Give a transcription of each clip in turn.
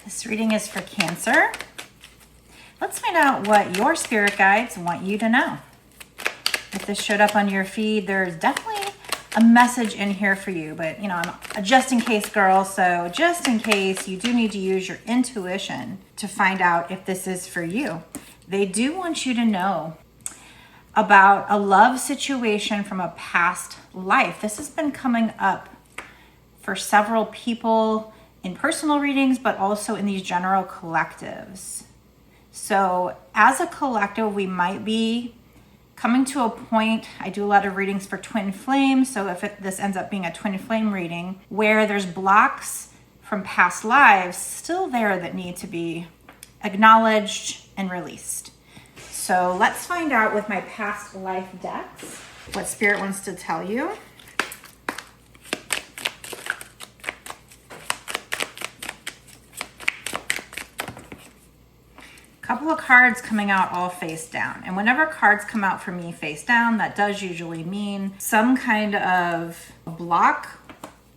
This reading is for Cancer. Let's find out what your spirit guides want you to know. If this showed up on your feed, there's definitely a message in here for you, but you know, I'm a just in case girl, so just in case, you do need to use your intuition to find out if this is for you. They do want you to know about a love situation from a past life. This has been coming up for several people in personal readings, but also in these general collectives. So as a collective, we might be coming to a point, I do a lot of readings for Twinflame, so if this ends up being a Twinflame reading, where there's blocks from past lives still there that need to be acknowledged and released. So let's find out with my past life decks what Spirit wants to tell you. Couple of cards coming out all face down, and whenever cards come out for me face down, that does usually mean some kind of block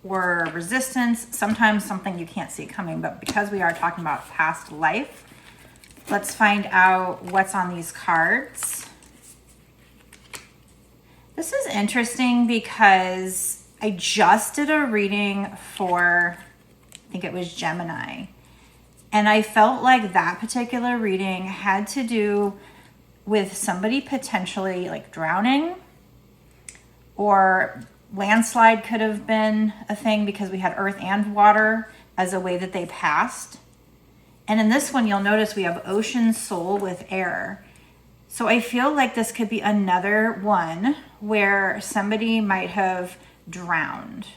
or resistance, sometimes something you can't see coming. But because we are talking about past life, let's find out what's on these cards. This is interesting because I just did a reading for, I think it was Gemini. And I felt like that particular reading had to do with somebody potentially like drowning, or landslide could have been a thing because we had earth and water as a way that they passed. And in this one, you'll notice we have ocean, soul with air. So I feel like this could be another one where somebody might have drowned.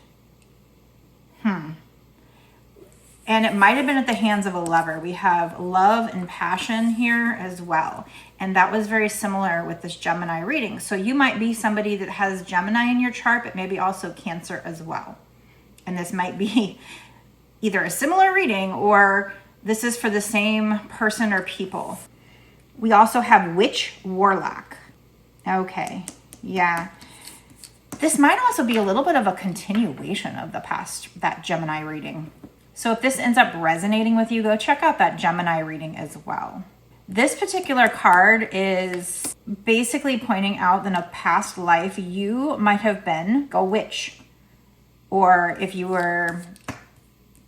And it might have been at the hands of a lover. We have love and passion here as well. And that was very similar with this Gemini reading. So you might be somebody that has Gemini in your chart, but maybe also Cancer as well. And this might be either a similar reading or this is for the same person or people. We also have Witch, Warlock. Okay, yeah. This might also be a little bit of a continuation of the past, that Gemini reading. So if this ends up resonating with you, go check out that Gemini reading as well. This particular card is basically pointing out that in a past life, you might have been a witch. Or if you were,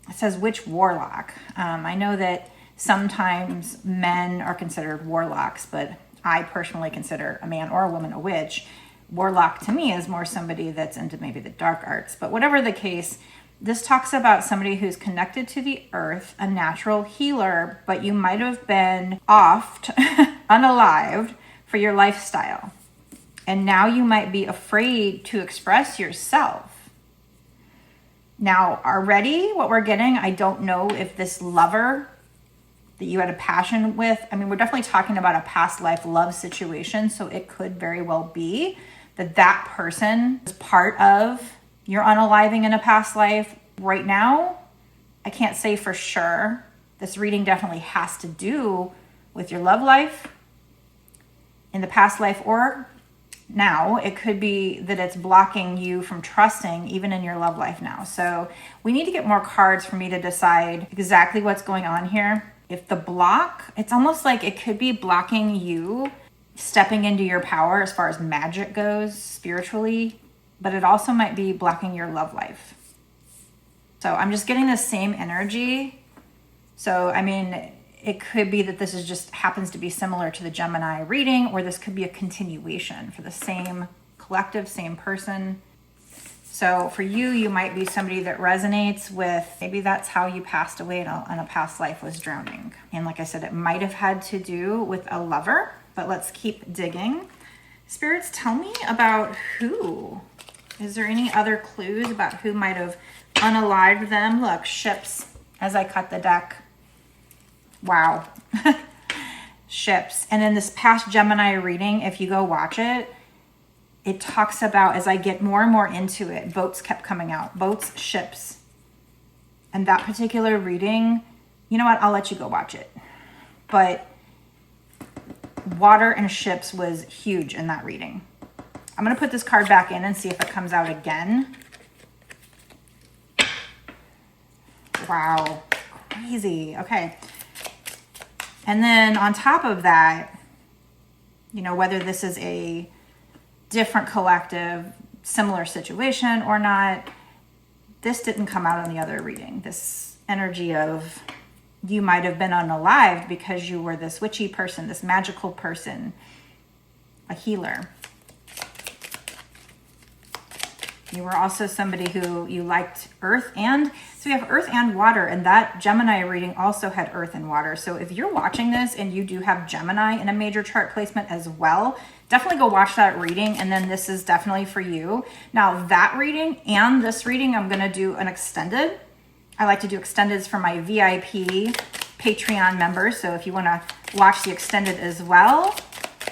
it says witch warlock. I know that sometimes men are considered warlocks, but I personally consider a man or a woman a witch. Warlock to me is more somebody that's into maybe the dark arts. But whatever the case, this talks about somebody who's connected to the earth, a natural healer, but you might have been offed, unalived for your lifestyle. And now you might be afraid to express yourself. Now, already what we're getting, I don't know if this lover that you had a passion with, I mean, we're definitely talking about a past life love situation. So it could very well be that that person is part of your unaliving in a past life. Right now, I can't say for sure. This reading definitely has to do with your love life in the past life or now. It could be that it's blocking you from trusting even in your love life now. So we need to get more cards for me to decide exactly what's going on here. If the block, it's almost like it could be blocking you stepping into your power as far as magic goes spiritually, but it also might be blocking your love life. So I'm just getting the same energy. So, I mean, it could be that this is just happens to be similar to the Gemini reading, or this could be a continuation for the same collective, same person. So for you, you might be somebody that resonates with, maybe that's how you passed away in a past life, was drowning. And like I said, it might have had to do with a lover, but let's keep digging. Spirits, tell me about who. Is there any other clues about who might have unalived them? Look, ships, as I cut the deck. Wow. Ships. And in this past Gemini reading, if you go watch it, it talks about, as I get more and more into it, boats kept coming out. Boats, ships. And that particular reading, you know what? I'll let you go watch it. But water and ships was huge in that reading. I'm going to put this card back in and see if it comes out again. Wow. crazy. Okay. And then on top of that, you know, whether this is a different collective, similar situation or not, this didn't come out on the other reading. This energy of you might have been unalived because you were this witchy person, this magical person, a healer. You were also somebody who you liked earth, and so we have earth and water, and that Gemini reading also had earth and water. So if you're watching this and you do have Gemini in a major chart placement as well, definitely go watch that reading, and then this is definitely for you. Now that reading and this reading, I'm going to do an extended. I like to do extendeds for my VIP Patreon members. So if you want to watch the extended as well,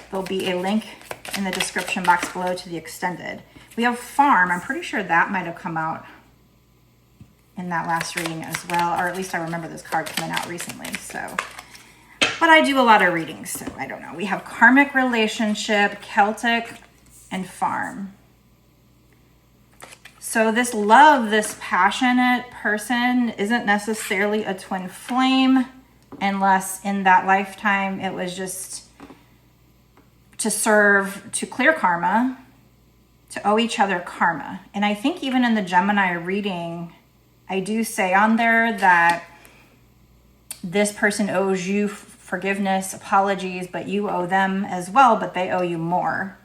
there'll be a link in the description box below to the extended. We have farm. I'm pretty sure that might have come out in that last reading as well, or at least I remember this card coming out recently. So, but I do a lot of readings, so I don't know. We have karmic relationship, Celtic, and farm. So this love, this passionate person isn't necessarily a twin flame, unless in that lifetime it was just to serve, to clear karma, to owe each other karma. And I think even in the Gemini reading, I do say on there that this person owes you forgiveness, apologies, but you owe them as well, but they owe you more.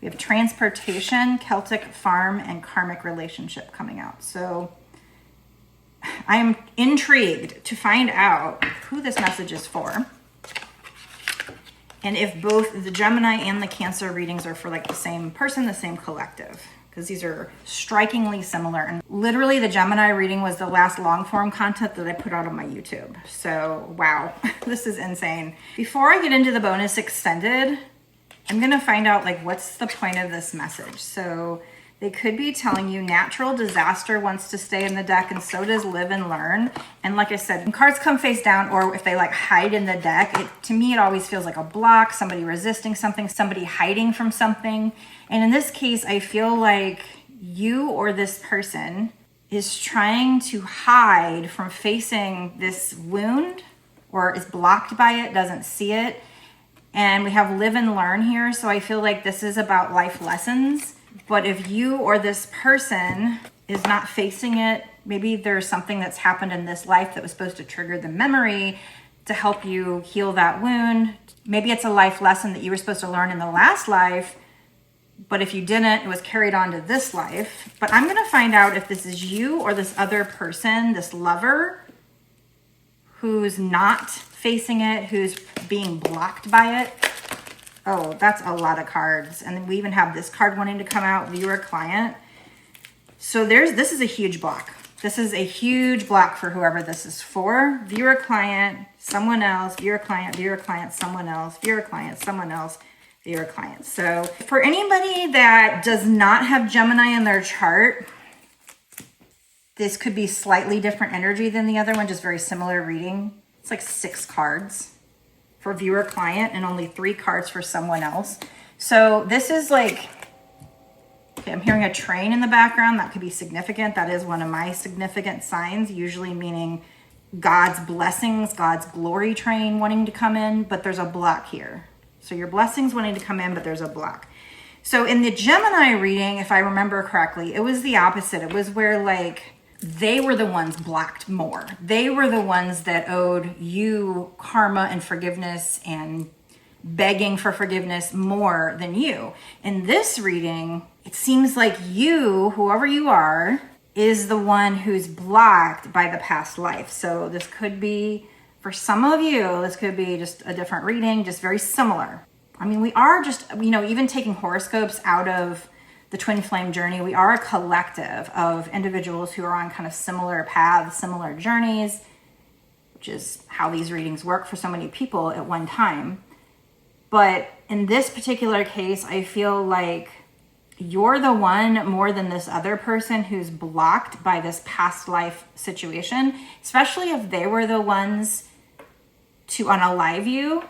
We have transportation, Celtic, farm, and karmic relationship coming out. So I'm intrigued to find out who this message is for. And if both the Gemini and the Cancer readings are for like the same person, the same collective, because these are strikingly similar. And literally the Gemini reading was the last long form content that I put out on my YouTube. So wow, this is insane. Before I get into the bonus extended, I'm going to find out like what's the point of this message. So they could be telling you natural disaster wants to stay in the deck, and so does live and learn. And like I said, when cards come face down or if they like hide in the deck, to me it always feels like a block, somebody resisting something, somebody hiding from something. And in this case, I feel like you or this person is trying to hide from facing this wound, or is blocked by it, doesn't see it. And we have live and learn here. So I feel like this is about life lessons. But if you or this person is not facing it, maybe there's something that's happened in this life that was supposed to trigger the memory to help you heal that wound. Maybe it's a life lesson that you were supposed to learn in the last life, but if you didn't, it was carried on to this life. But I'm going to find out if this is you or this other person, this lover, who's not facing it, who's being blocked by it. Oh, that's a lot of cards. And then we even have this card wanting to come out, viewer client. So this is a huge block. This is a huge block for whoever this is for. Viewer client, someone else, viewer client, someone else, viewer client, someone else, viewer client. So for anybody that does not have Gemini in their chart, this could be slightly different energy than the other one, just very similar reading. It's like 6 cards for viewer client and only 3 cards for someone else. So this is like, okay, I'm hearing a train in the background. That could be significant. That is one of my significant signs, usually meaning God's blessings, God's glory train wanting to come in, but there's a block here. So your blessings wanting to come in, but there's a block. So in the Gemini reading, if I remember correctly, it was the opposite. It was where like they were the ones blocked more. They were the ones that owed you karma and forgiveness and begging for forgiveness more than you. In this reading, it seems like you, whoever you are, is the one who's blocked by the past life. So this could be, for some of you, this could be just a different reading, just very similar. I mean, we are just, you know, even taking horoscopes out of the twin flame journey, we are a collective of individuals who are on kind of similar paths, similar journeys, which is how these readings work for so many people at one time. But in this particular case, I feel like you're the one more than this other person who's blocked by this past life situation, especially if they were the ones to unalive you.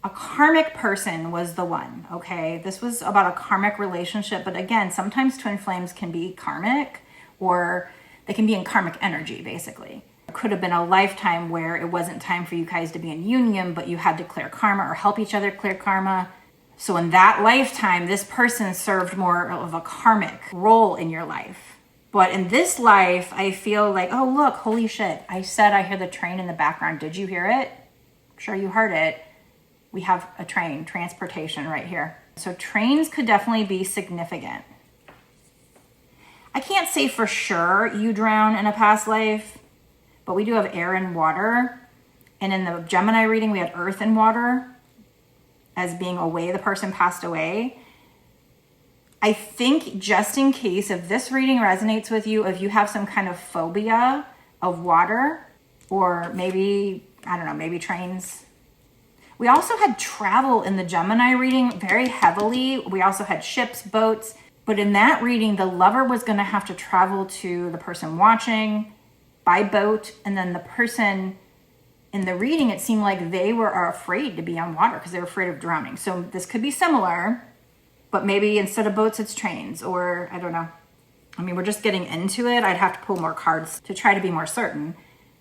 A karmic person was the one, okay? This was about a karmic relationship, but again, sometimes twin flames can be karmic, or they can be in karmic energy, basically. could have been a lifetime where it wasn't time for you guys to be in union, but you had to clear karma or help each other clear karma. So in that lifetime, this person served more of a karmic role in your life. But in this life, I feel like, oh, look, holy shit. I said I hear the train in the background. Did you hear it? I'm sure you heard it. We have a train, transportation right here. So trains could definitely be significant. I can't say for sure you drown in a past life, but we do have air and water. And in the Gemini reading, we had earth and water as being a way the person passed away. I think just in case, if this reading resonates with you, if you have some kind of phobia of water, or maybe, I don't know, maybe trains. We also had travel in the Gemini reading very heavily. We also had ships, boats. But in that reading, the lover was going to have to travel to the person watching by boat. And then the person in the reading, it seemed like they were afraid to be on water because they were afraid of drowning. So this could be similar, but maybe instead of boats, it's trains, or I don't know. I mean, we're just getting into it. I'd have to pull more cards to try to be more certain.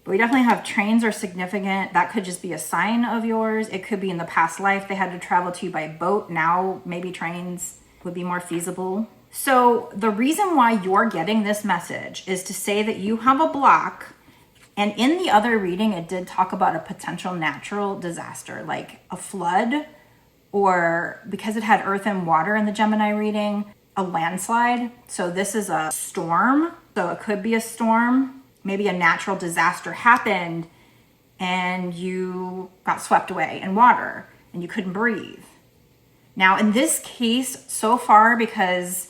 But we definitely have trains are significant. That could just be a sign of yours. It could be in the past life they had to travel to you by boat. Now maybe trains would be more feasible. So the reason why you're getting this message is to say that you have a block. And in the other reading, it did talk about a potential natural disaster, like a flood, or because it had earth and water in the Gemini reading, a landslide. So this is a storm. So it could be a storm. Maybe a natural disaster happened and you got swept away in water and you couldn't breathe. Now, in this case, so far, because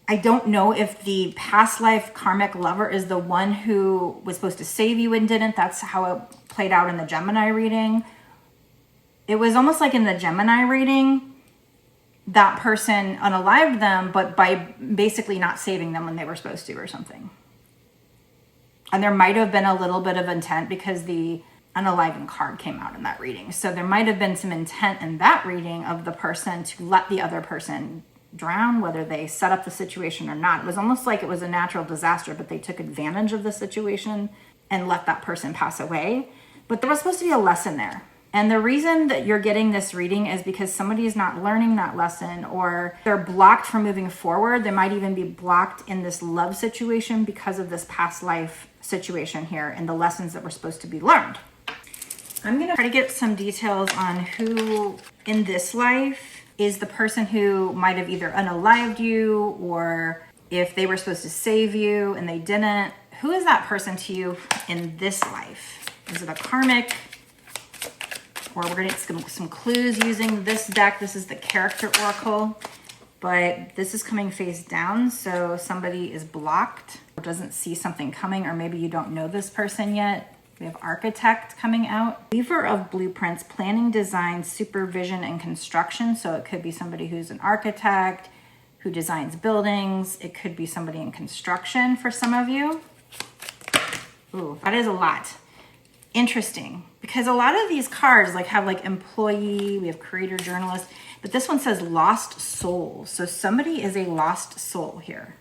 I don't know if the past life karmic lover is the one who was supposed to save you and didn't. That's how it played out in the Gemini reading. It was almost like in the Gemini reading, that person unalived them, but by basically not saving them when they were supposed to or something. And there might have been a little bit of intent because the unaliving card came out in that reading. So there might have been some intent in that reading of the person to let the other person drown, whether they set up the situation or not. It was almost like it was a natural disaster, but they took advantage of the situation and let that person pass away. But there was supposed to be a lesson there. And the reason that you're getting this reading is because somebody is not learning that lesson, or they're blocked from moving forward. They might even be blocked in this love situation because of this past life situation here and the lessons that were supposed to be learned. I'm going to try to get some details on who in this life is the person who might have either unalived you, or if they were supposed to save you and they didn't. Who is that person to you in this life? Is it a karmic? Or we're going to get some clues using this deck. This is the character oracle, but this is coming face down. So somebody is blocked or doesn't see something coming, or maybe you don't know this person yet. We have architect coming out. Weaver of blueprints, planning, design, supervision, and construction. So it could be somebody who's an architect who designs buildings. It could be somebody in construction for some of you. Ooh, that is a lot. Interesting, because a lot of these cards have employee, we have creator, journalist, but this one says lost soul. So somebody is a lost soul here.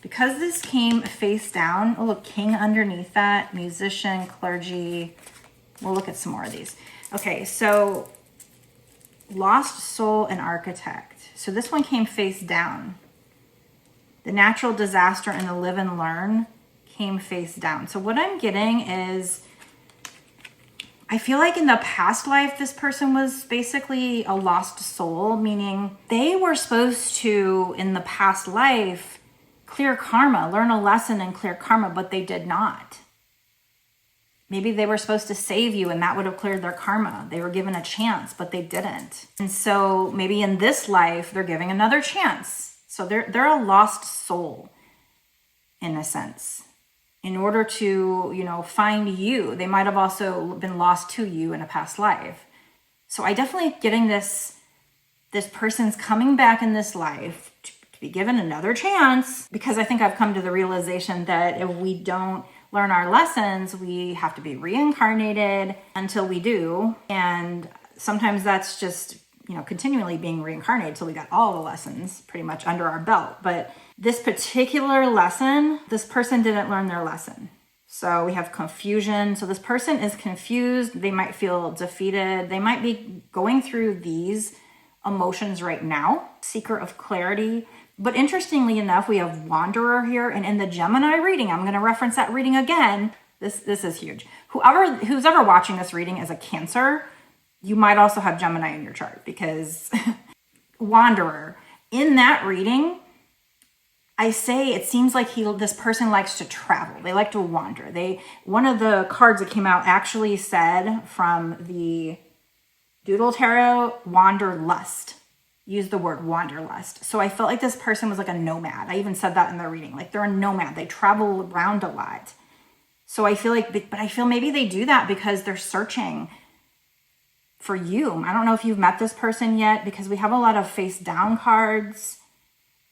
Because this came face down, oh look, king underneath that, musician, clergy. We'll look at some more of these. Okay, so lost soul and architect. So this one came face down. The natural disaster and the live and learn came face down. So what I'm getting is, I feel like in the past life, this person was basically a lost soul, meaning they were supposed to, in the past life, clear karma, learn a lesson and clear karma, but they did not. Maybe they were supposed to save you and that would have cleared their karma. They were given a chance, but they didn't. And so maybe in this life, they're giving another chance. So they're a lost soul in a sense. In order to, find you, they might have also been lost to you in a past life. So I definitely getting this person's coming back in this life to be given another chance, because I think I've come to the realization that if we don't learn our lessons, we have to be reincarnated until we do. And sometimes that's just, continually being reincarnated till we got all the lessons pretty much under our belt. But this particular lesson, this person didn't learn their lesson. So we have confusion. So this person is confused. They might feel defeated. They might be going through these emotions right now. Seeker of clarity. But interestingly enough, we have wanderer here. And in the Gemini reading, I'm going to reference that reading again. This is huge. Who's ever watching this reading is a Cancer. You might also have Gemini in your chart, because wanderer in that reading, I say it seems like this person likes to travel. They like to wander. One of the cards that came out actually said from the Doodle Tarot, wanderlust. Use the word wanderlust. So I felt like this person was like a nomad. I even said that in the reading. Like, they're a nomad. They travel around a lot. So I feel like, but I feel maybe they do that because they're searching for you. I don't know if you've met this person yet, because we have a lot of face down cards.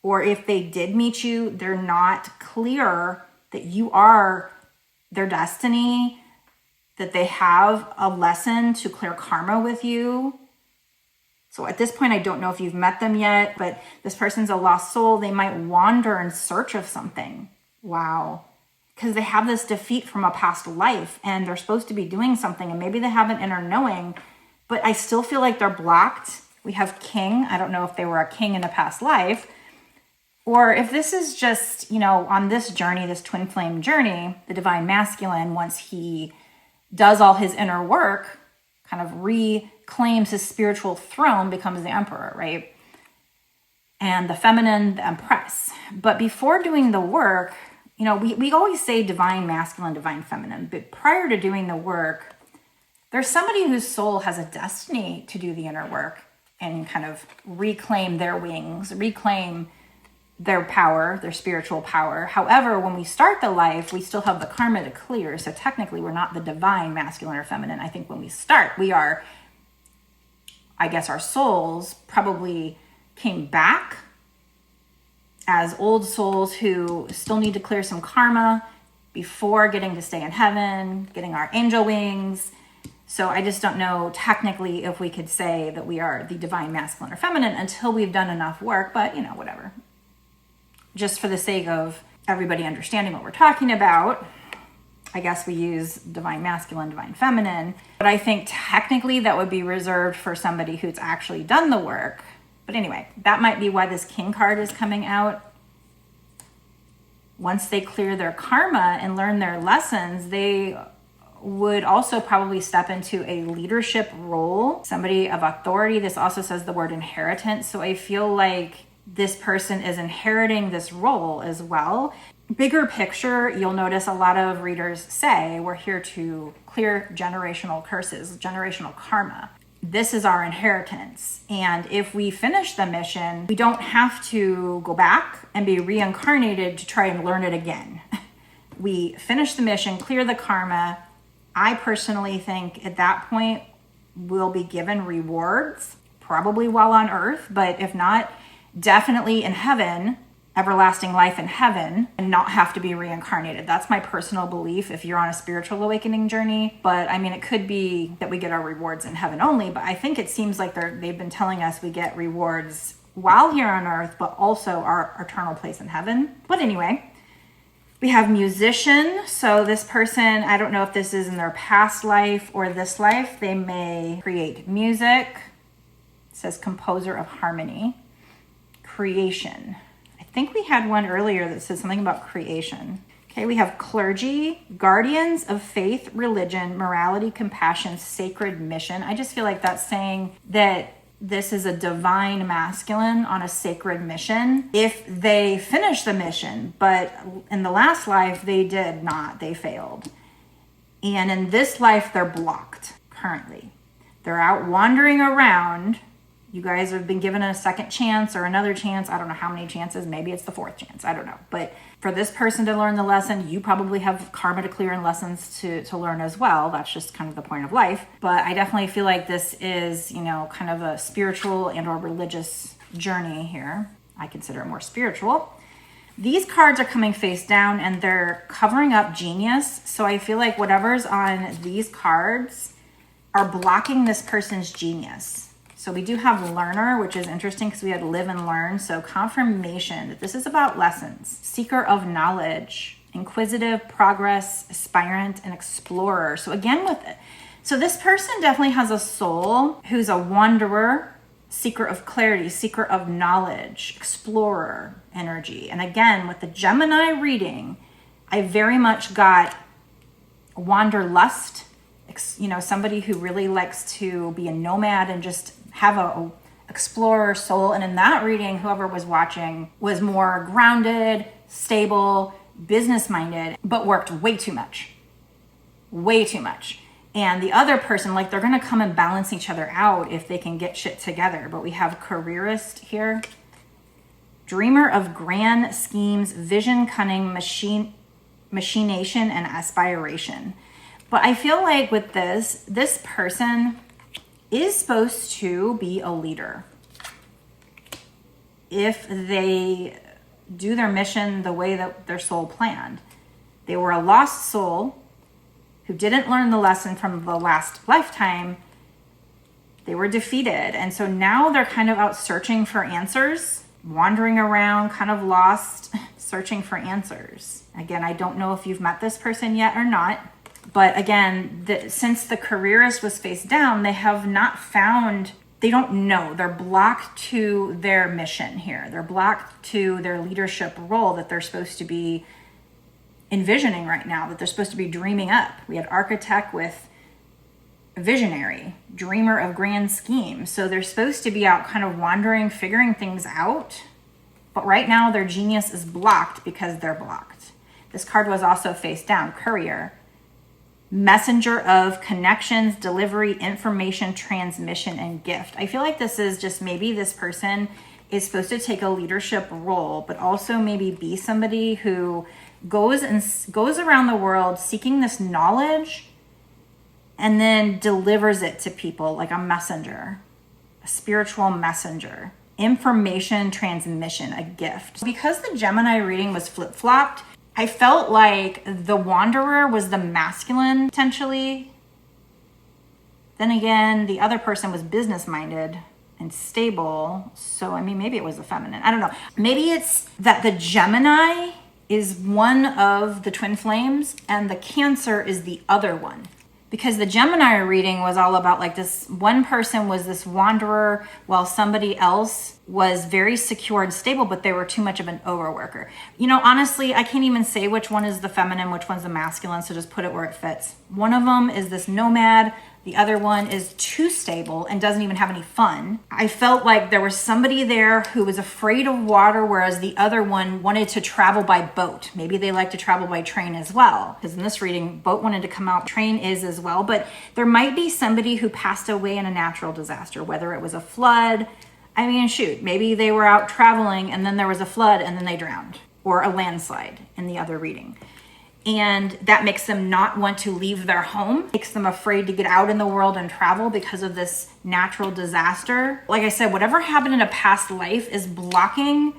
Or if they did meet you, they're not clear that you are their destiny, that they have a lesson to clear karma with you. So at this point, I don't know if you've met them yet, but this person's a lost soul. They might wander in search of something. Wow. Because they have this defeat from a past life, and they're supposed to be doing something, and maybe they have an inner knowing, but I still feel like they're blocked. We have king. I don't know if they were a king in a past life, or if this is just, on this journey, this twin flame journey, the divine masculine, once he does all his inner work, kind of reclaims his spiritual throne, becomes the emperor, right? And the feminine, the empress. But before doing the work, we always say divine masculine, divine feminine, but prior to doing the work, there's somebody whose soul has a destiny to do the inner work and kind of reclaim their wings, reclaim their power, their spiritual power. However, when we start the life, we still have the karma to clear. So technically, we're not the divine masculine or feminine. I think when we start, we are, I guess our souls probably came back as old souls who still need to clear some karma before getting to stay in heaven, getting our angel wings. So I just don't know technically if we could say that we are the divine masculine or feminine until we've done enough work, but whatever. Just for the sake of everybody understanding what we're talking about, I guess we use divine masculine, divine feminine. But I think technically that would be reserved for somebody who's actually done the work. But anyway, that might be why this king card is coming out. Once they clear their karma and learn their lessons, they would also probably step into a leadership role, somebody of authority. This also says the word inheritance. So I feel like this person is inheriting this role as well. Bigger picture, you'll notice a lot of readers say we're here to clear generational curses, generational karma. This is our inheritance. And if we finish the mission, we don't have to go back and be reincarnated to try and learn it again. We finish the mission, clear the karma. I personally think at that point, we'll be given rewards, probably while on earth, but if not, definitely in heaven, everlasting life in heaven, and not have to be reincarnated. That's my personal belief if you're on a spiritual awakening journey. But I mean, it could be that we get our rewards in heaven only, but I think it seems like they've been telling us we get rewards while here on earth, but also our eternal place in heaven. But anyway, we have musician. So this person, I don't know if this is in their past life or this life, they may create music. It says composer of harmony. Creation. I think we had one earlier that said something about creation. Okay, we have clergy, guardians of faith, religion, morality, compassion, sacred mission. I just feel like that's saying that this is a divine masculine on a sacred mission if they finish the mission, but in the last life they did not, they failed. And in this life they're blocked currently. They're out wandering around. You guys have been given a second chance or another chance. I don't know how many chances. Maybe it's the fourth chance. I don't know. But for this person to learn the lesson, you probably have karma to clear and lessons to learn as well. That's just kind of the point of life. But I definitely feel like this is, kind of a spiritual and or religious journey here. I consider it more spiritual. These cards are coming face down and they're covering up genius. So I feel like whatever's on these cards are blocking this person's genius. So we do have learner, which is interesting because we had live and learn. So confirmation that this is about lessons. Seeker of knowledge inquisitive, progress, aspirant, and explorer. So again with it. So this person definitely has a soul who's a wanderer, seeker of clarity, seeker of knowledge, explorer energy. And again, with the Gemini reading, I very much got wanderlust, somebody who really likes to be a nomad and just have a explorer soul. And in that reading, whoever was watching was more grounded, stable, business-minded, but worked way too much. And the other person, like, they're going to come and balance each other out if they can get shit together. But we have careerist here. Dreamer of grand schemes, vision, cunning, machination, and aspiration. But I feel like with this person is supposed to be a leader. If they do their mission the way that their soul planned. They were a lost soul who didn't learn the lesson from the last lifetime. They were defeated. And so now they're kind of out searching for answers, wandering around, kind of lost, searching for answers. Again, I don't know if you've met this person yet or not. But again, since the careerist was face down, they have not found, they don't know. They're blocked to their mission here. They're blocked to their leadership role that they're supposed to be envisioning right now, that they're supposed to be dreaming up. We had architect with visionary, dreamer of grand schemes. So they're supposed to be out kind of wandering, figuring things out. But right now their genius is blocked because they're blocked. This card was also face down, courier. Messenger of connections, delivery, information, transmission, and gift. I feel like this is just maybe this person is supposed to take a leadership role, but also maybe be somebody who goes around the world seeking this knowledge and then delivers it to people like a messenger, a spiritual messenger. Information, transmission, a gift. Because the Gemini reading was flip-flopped, I felt like the wanderer was the masculine, potentially. Then again, the other person was business-minded and stable. So, I mean, maybe it was the feminine. I don't know. Maybe it's that the Gemini is one of the twin flames and the Cancer is the other one. Because the Gemini reading was all about like this one person was this wanderer while somebody else was very secure and stable, but they were too much of an overworker. Honestly, I can't even say which one is the feminine, which one's the masculine, so just put it where it fits. One of them is this nomad. The other one is too stable and doesn't even have any fun. I felt like there was somebody there who was afraid of water, whereas the other one wanted to travel by boat. Maybe they like to travel by train as well. Because in this reading, boat wanted to come out, train is as well. But there might be somebody who passed away in a natural disaster, whether it was a flood. I mean, shoot, maybe they were out traveling and then there was a flood and then they drowned. Or a landslide in the other reading. And that makes them not want to leave their home, makes them afraid to get out in the world and travel because of this natural disaster. Like I said, whatever happened in a past life is blocking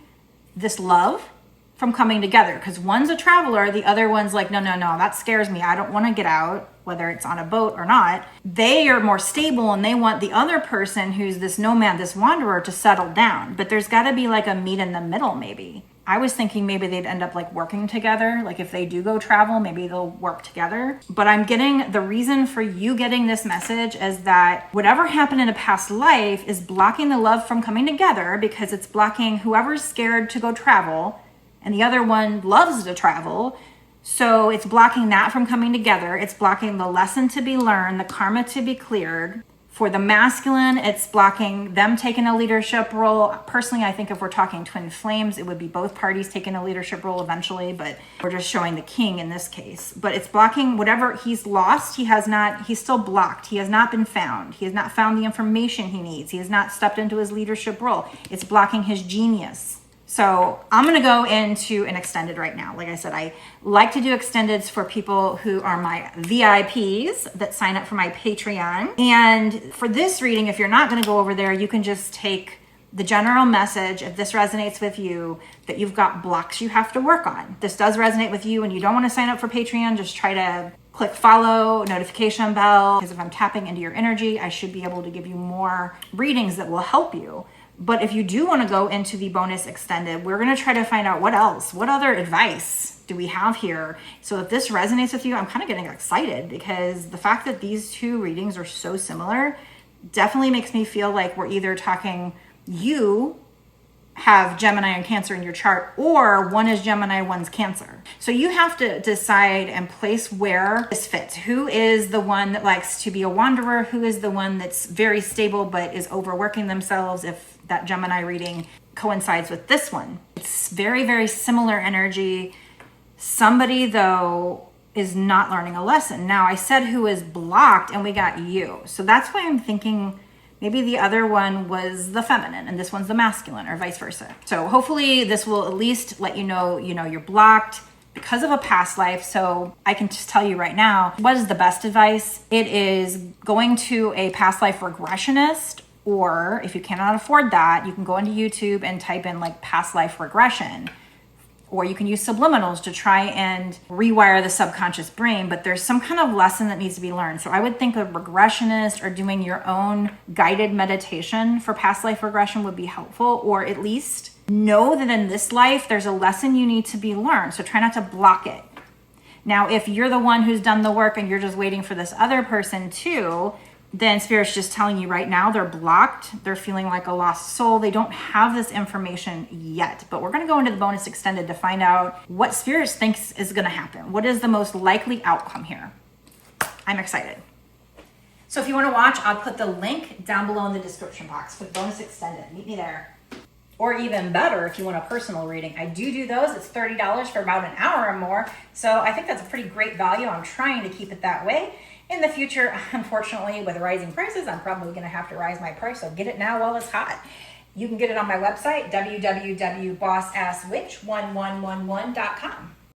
this love from coming together. Because one's a traveler, the other one's like, no, that scares me. I don't want to get out, whether it's on a boat or not. They are more stable and they want the other person who's this nomad, this wanderer, to settle down. But there's got to be like a meet in the middle maybe. I was thinking maybe they'd end up like working together. Like if they do go travel, maybe they'll work together. But I'm getting the reason for you getting this message is that whatever happened in a past life is blocking the love from coming together because it's blocking whoever's scared to go travel and the other one loves to travel. So it's blocking that from coming together. It's blocking the lesson to be learned, the karma to be cleared. For the masculine, it's blocking them taking a leadership role. Personally, I think if we're talking twin flames, it would be both parties taking a leadership role eventually, but we're just showing the king in this case. But it's blocking whatever he's lost. He's still blocked. He has not been found. He has not found the information he needs. He has not stepped into his leadership role. It's blocking his genius. So I'm going to go into an extended right now. Like I said, I like to do extendeds for people who are my VIPs that sign up for my Patreon. And for this reading, if you're not going to go over there, you can just take the general message, if this resonates with you, that you've got blocks you have to work on. This does resonate with you and you don't want to sign up for Patreon, just try to click follow, notification bell, because if I'm tapping into your energy, I should be able to give you more readings that will help you. But if you do want to go into the bonus extended, we're going to try to find out what else, what other advice do we have here? So if this resonates with you, I'm kind of getting excited because the fact that these two readings are so similar definitely makes me feel like we're either talking you have Gemini and Cancer in your chart, or one is Gemini, one's Cancer. So you have to decide and place where this fits. Who is the one that likes to be a wanderer? Who is the one that's very stable but is overworking themselves if that Gemini reading coincides with this one? It's very, very similar energy. Somebody, though, is not learning a lesson. Now, I said who is blocked, and we got you. So that's why I'm thinking maybe the other one was the feminine and this one's the masculine, or vice versa. So hopefully this will at least let you know you're blocked because of a past life. So I can just tell you right now, what is the best advice? It is going to a past life regressionist, or if you cannot afford that, you can go into YouTube and type in like past life regression. Or you can use subliminals to try and rewire the subconscious brain, but there's some kind of lesson that needs to be learned. So I would think a regressionist or doing your own guided meditation for past life regression would be helpful, or at least know that in this life, there's a lesson you need to be learned. So try not to block it. Now, if you're the one who's done the work and you're just waiting for this other person too, then Spirit's just telling you right now they're blocked. They're feeling like a lost soul. They don't have this information yet. But we're going to go into the bonus extended to find out what Spirit thinks is going to happen. What is the most likely outcome here? I'm excited. So if you want to watch, I'll put the link down below in the description box for the bonus extended. Meet me there. Or even better, if you want a personal reading, I do those. It's $30 for about an hour or more. So I think that's a pretty great value. I'm trying to keep it that way. In the future, unfortunately, with rising prices, I'm probably going to have to rise my price. So get it now while it's hot. You can get it on my website, www.bossasswitch1111.com.